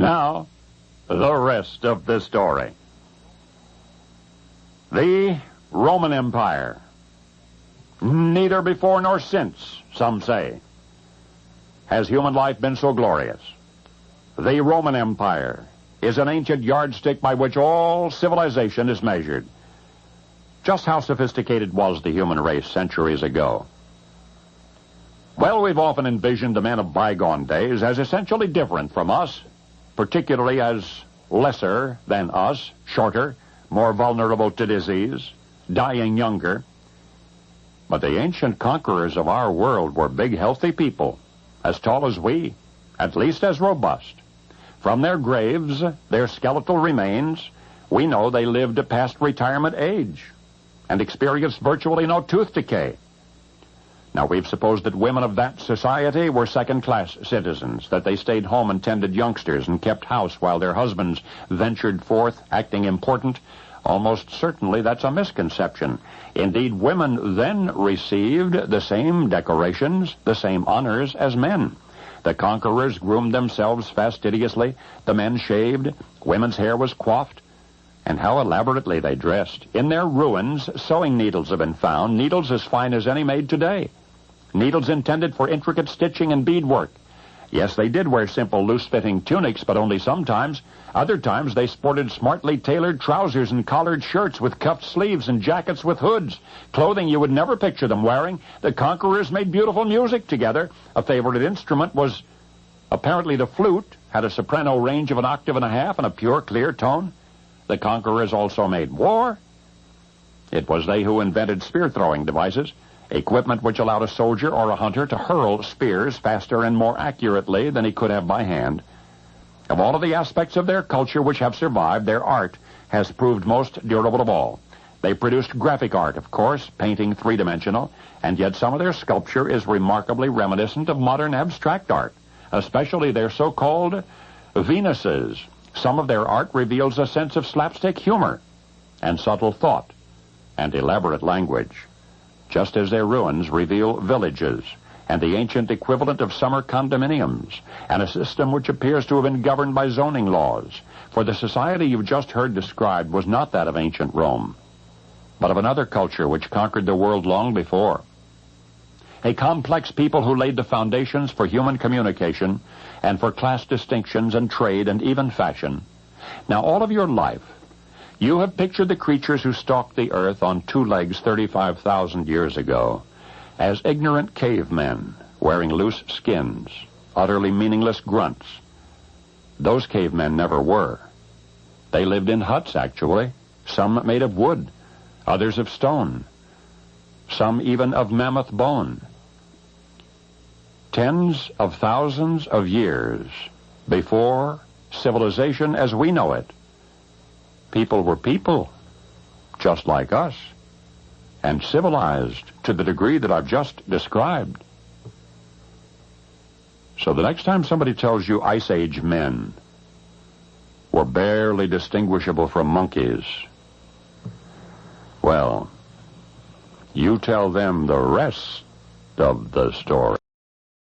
Now, the rest of the story. The Roman Empire. Neither before nor since, some say, has human life been so glorious. The Roman Empire is an ancient yardstick by which all civilization is measured. Just how sophisticated was the human race centuries ago? Well, we've often envisioned the men of bygone days as essentially different from us, particularly as lesser than us, shorter, more vulnerable to disease, dying younger. But the ancient conquerors of our world were big, healthy people, as tall as we, at least as robust. From their graves, their skeletal remains, we know they lived past retirement age and experienced virtually no tooth decay. Now, we've supposed that women of that society were second-class citizens, that they stayed home and tended youngsters and kept house while their husbands ventured forth, acting important. Almost certainly that's a misconception. Indeed, women then received the same decorations, the same honors as men. The conquerors groomed themselves fastidiously. The men shaved. Women's hair was coiffed. And how elaborately they dressed. In their ruins, sewing needles have been found, needles as fine as any made today. Needles intended for intricate stitching and beadwork. Yes, they did wear simple, loose-fitting tunics, but only sometimes. Other times they sported smartly tailored trousers and collared shirts with cuffed sleeves and jackets with hoods, clothing you would never picture them wearing. The conquerors made beautiful music together. A favorite instrument was apparently the flute, had a soprano range of an octave and a half and a pure, clear tone. The conquerors also made war. It was they who invented spear-throwing devices, equipment which allowed a soldier or a hunter to hurl spears faster and more accurately than he could have by hand. Of all of the aspects of their culture which have survived, their art has proved most durable of all. They produced graphic art, of course, painting three-dimensional, and yet some of their sculpture is remarkably reminiscent of modern abstract art, especially their so-called Venuses. Some of their art reveals a sense of slapstick humor and subtle thought and elaborate language, just as their ruins reveal villages and the ancient equivalent of summer condominiums, and a system which appears to have been governed by zoning laws. For the society you've just heard described was not that of ancient Rome, but of another culture which conquered the world long before. A complex people who laid the foundations for human communication and for class distinctions and trade and even fashion. Now, all of your life, you have pictured the creatures who stalked the earth on two legs 35,000 years ago as ignorant cavemen wearing loose skins, utterly meaningless grunts. Those cavemen never were. They lived in huts, actually, some made of wood, others of stone, some even of mammoth bone. Tens of thousands of years before civilization as we know it, people were people, just like us, and civilized to the degree that I've just described. So the next time somebody tells you Ice Age men were barely distinguishable from monkeys, well, you tell them the rest of the story.